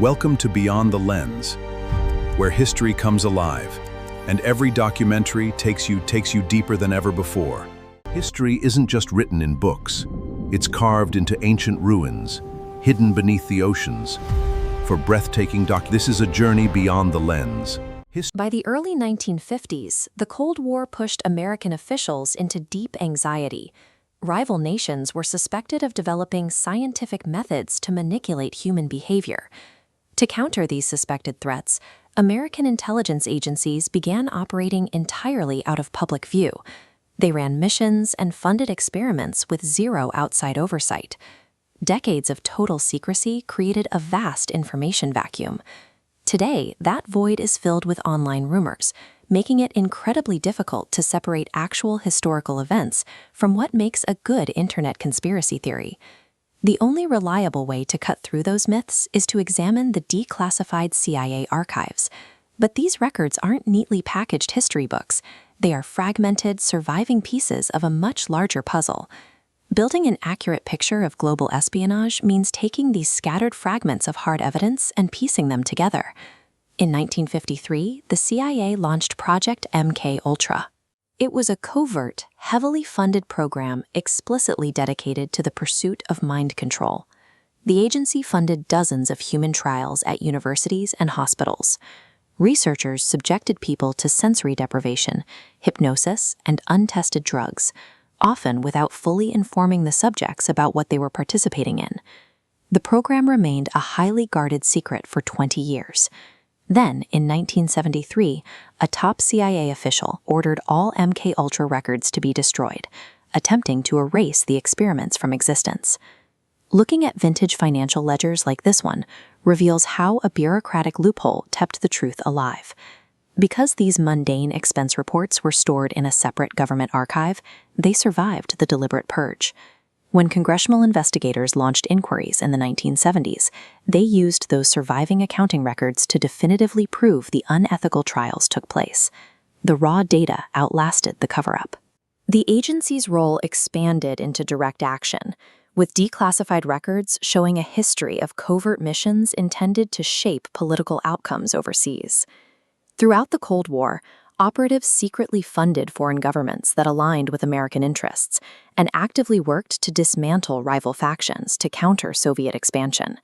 Welcome to Beyond the Lens, where history comes alive, and every documentary takes you deeper than ever before. History isn't just written in books. It's carved into ancient ruins, hidden beneath the oceans. For breathtaking this is a journey beyond the lens. By the early 1950s, the Cold War pushed American officials into deep anxiety. Rival nations were suspected of developing scientific methods to manipulate human behavior. To counter these suspected threats, American intelligence agencies began operating entirely out of public view. They ran missions and funded experiments with zero outside oversight. Decades of total secrecy created a vast information vacuum. Today, that void is filled with online rumors, making it incredibly difficult to separate actual historical events from what makes a good internet conspiracy theory. The only reliable way to cut through those myths is to examine the declassified CIA archives. But these records aren't neatly packaged history books. They are fragmented, surviving pieces of a much larger puzzle. Building an accurate picture of global espionage means taking these scattered fragments of hard evidence and piecing them together. In 1953, the CIA launched Project MKUltra. It was a covert, heavily funded program explicitly dedicated to the pursuit of mind control. The agency funded dozens of human trials at universities and hospitals. Researchers subjected people to sensory deprivation, hypnosis, and untested drugs, often without fully informing the subjects about what they were participating in. The program remained a highly guarded secret for 20 years. Then, in 1973, a top CIA official ordered all MKUltra records to be destroyed, attempting to erase the experiments from existence. Looking at vintage financial ledgers like this one reveals how a bureaucratic loophole kept the truth alive. Because these mundane expense reports were stored in a separate government archive, they survived the deliberate purge. When congressional investigators launched inquiries in the 1970s, they used those surviving accounting records to definitively prove the unethical trials took place. The raw data outlasted the cover-up. The agency's role expanded into direct action, with declassified records showing a history of covert missions intended to shape political outcomes overseas. Throughout the Cold War, operatives secretly funded foreign governments that aligned with American interests and actively worked to dismantle rival factions to counter Soviet expansion.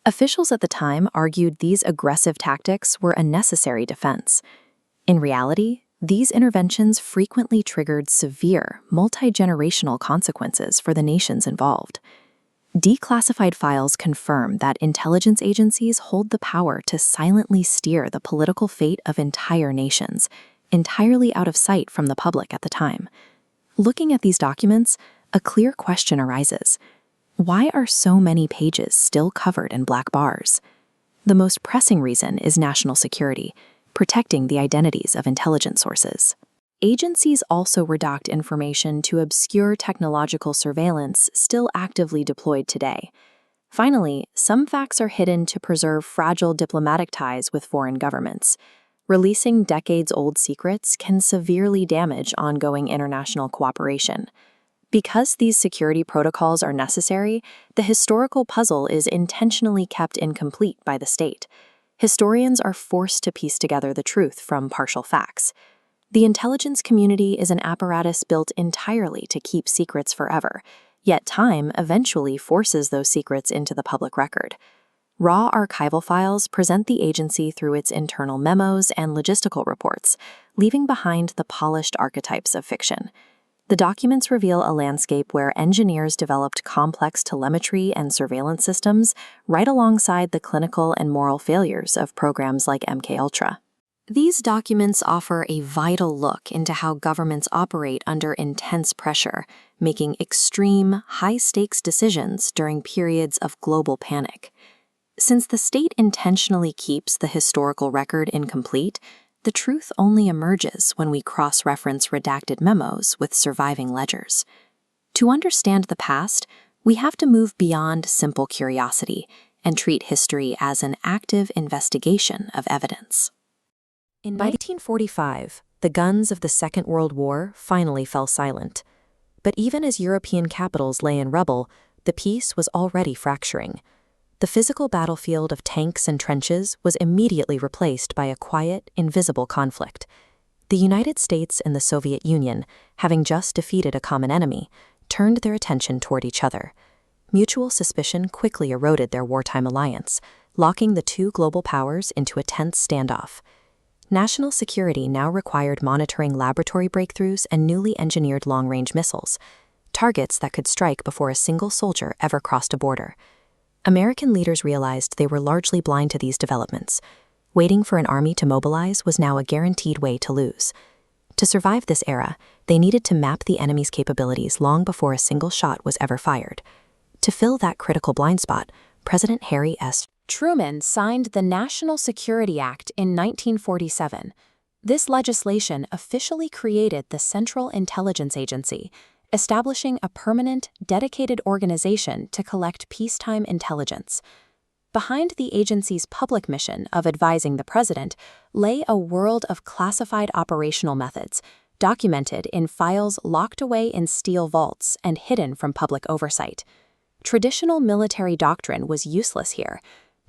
Officials at the time argued these aggressive tactics were a necessary defense. In reality, these interventions frequently triggered severe, multi-generational consequences for the nations involved. Declassified files confirm that intelligence agencies hold the power to silently steer the political fate of entire nations, entirely out of sight from the public at the time. Looking at these documents, a clear question arises. Why are so many pages still covered in black bars? The most pressing reason is national security, protecting the identities of intelligence sources. Agencies also redact information to obscure technological surveillance still actively deployed today. Finally, some facts are hidden to preserve fragile diplomatic ties with foreign governments. Releasing decades-old secrets can severely damage ongoing international cooperation. Because these security protocols are necessary, the historical puzzle is intentionally kept incomplete by the state. Historians are forced to piece together the truth from partial facts. The intelligence community is an apparatus built entirely to keep secrets forever, yet time eventually forces those secrets into the public record. Raw archival files present the agency through its internal memos and logistical reports, leaving behind the polished archetypes of fiction. The documents reveal a landscape where engineers developed complex telemetry and surveillance systems right alongside the clinical and moral failures of programs like MKUltra. These documents offer a vital look into how governments operate under intense pressure, making extreme, high-stakes decisions during periods of global panic. Since the state intentionally keeps the historical record incomplete, the truth only emerges when we cross-reference redacted memos with surviving ledgers. To understand the past, we have to move beyond simple curiosity and treat history as an active investigation of evidence. By 1945, the guns of the Second World War finally fell silent. But even as European capitals lay in rubble, the peace was already fracturing. The physical battlefield of tanks and trenches was immediately replaced by a quiet, invisible conflict. The United States and the Soviet Union, having just defeated a common enemy, turned their attention toward each other. Mutual suspicion quickly eroded their wartime alliance, locking the two global powers into a tense standoff. National security now required monitoring laboratory breakthroughs and newly engineered long-range missiles, targets that could strike before a single soldier ever crossed a border. American leaders realized they were largely blind to these developments. Waiting for an army to mobilize was now a guaranteed way to lose. To survive this era, they needed to map the enemy's capabilities long before a single shot was ever fired. To fill that critical blind spot, President Harry S. Truman signed the National Security Act in 1947. This legislation officially created the Central Intelligence Agency, establishing a permanent, dedicated organization to collect peacetime intelligence. Behind the agency's public mission of advising the president lay a world of classified operational methods, documented in files locked away in steel vaults and hidden from public oversight. Traditional military doctrine was useless here.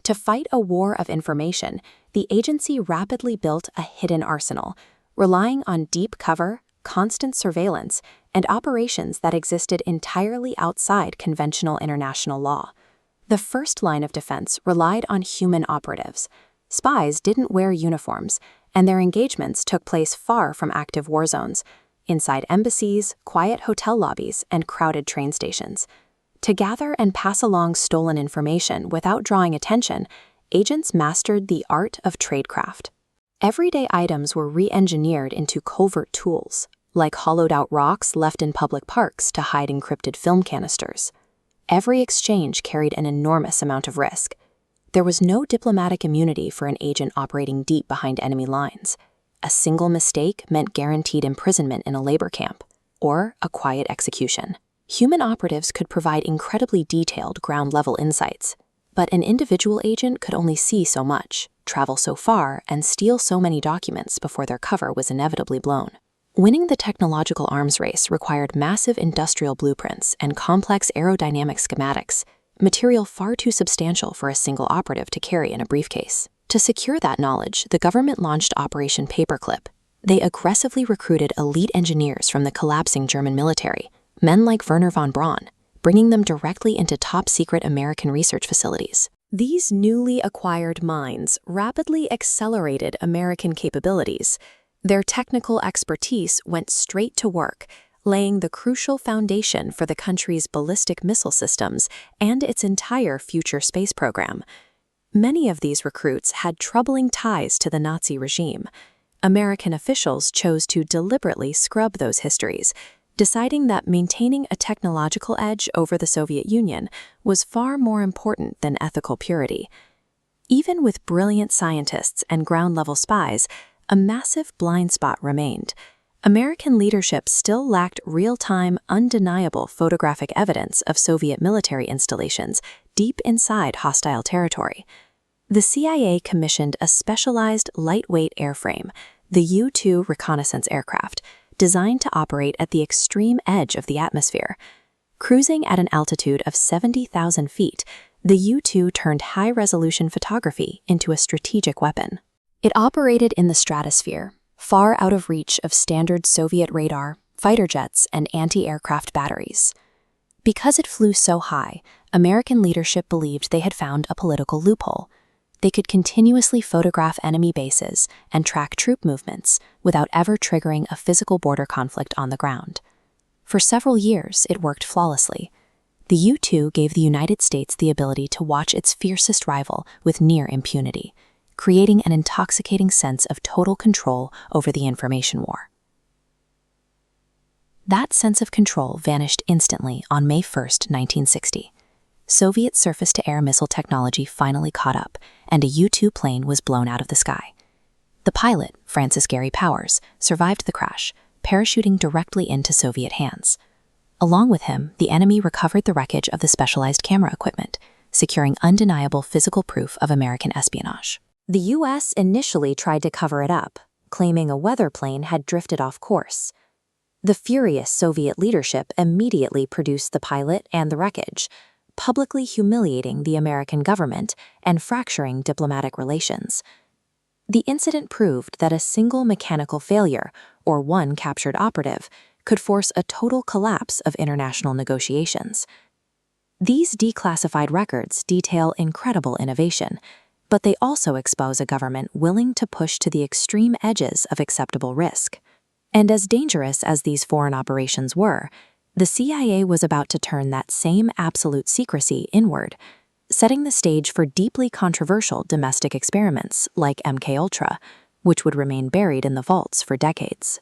To fight a war of information, the agency rapidly built a hidden arsenal, relying on deep cover, constant surveillance, and operations that existed entirely outside conventional international law. The first line of defense relied on human operatives. Spies didn't wear uniforms, and their engagements took place far from active war zones, inside embassies, quiet hotel lobbies, and crowded train stations. To gather and pass along stolen information without drawing attention, agents mastered the art of tradecraft. Everyday items were re-engineered into covert tools, like hollowed-out rocks left in public parks to hide encrypted film canisters. Every exchange carried an enormous amount of risk. There was no diplomatic immunity for an agent operating deep behind enemy lines. A single mistake meant guaranteed imprisonment in a labor camp, or a quiet execution. Human operatives could provide incredibly detailed ground-level insights, but an individual agent could only see so much, travel so far, and steal so many documents before their cover was inevitably blown. Winning the technological arms race required massive industrial blueprints and complex aerodynamic schematics, material far too substantial for a single operative to carry in a briefcase. To secure that knowledge, the government launched Operation Paperclip. They aggressively recruited elite engineers from the collapsing German military, men like Werner von Braun, bringing them directly into top-secret American research facilities. These newly acquired minds rapidly accelerated American capabilities. Their technical expertise went straight to work, laying the crucial foundation for the country's ballistic missile systems and its entire future space program. Many of these recruits had troubling ties to the Nazi regime. American officials chose to deliberately scrub those histories, deciding that maintaining a technological edge over the Soviet Union was far more important than ethical purity. Even with brilliant scientists and ground-level spies, a massive blind spot remained. American leadership still lacked real-time, undeniable photographic evidence of Soviet military installations deep inside hostile territory. The CIA commissioned a specialized lightweight airframe, the U-2 reconnaissance aircraft, designed to operate at the extreme edge of the atmosphere. Cruising at an altitude of 70,000 feet, the U-2 turned high-resolution photography into a strategic weapon. It operated in the stratosphere, far out of reach of standard Soviet radar, fighter jets, and anti-aircraft batteries. Because it flew so high, American leadership believed they had found a political loophole. They could continuously photograph enemy bases and track troop movements without ever triggering a physical border conflict on the ground. For several years, it worked flawlessly. The U-2 gave the United States the ability to watch its fiercest rival with near impunity, creating an intoxicating sense of total control over the information war. That sense of control vanished instantly on May 1, 1960. Soviet surface-to-air missile technology finally caught up, and a U-2 plane was blown out of the sky. The pilot, Francis Gary Powers, survived the crash, parachuting directly into Soviet hands. Along with him, the enemy recovered the wreckage of the specialized camera equipment, securing undeniable physical proof of American espionage. The U.S. initially tried to cover it up, claiming a weather plane had drifted off course. The furious Soviet leadership immediately produced the pilot and the wreckage, publicly humiliating the American government and fracturing diplomatic relations. The incident proved that a single mechanical failure, or one captured operative, could force a total collapse of international negotiations. These declassified records detail incredible innovation, but they also expose a government willing to push to the extreme edges of acceptable risk. And as dangerous as these foreign operations were, the CIA was about to turn that same absolute secrecy inward, setting the stage for deeply controversial domestic experiments like MKUltra, which would remain buried in the vaults for decades.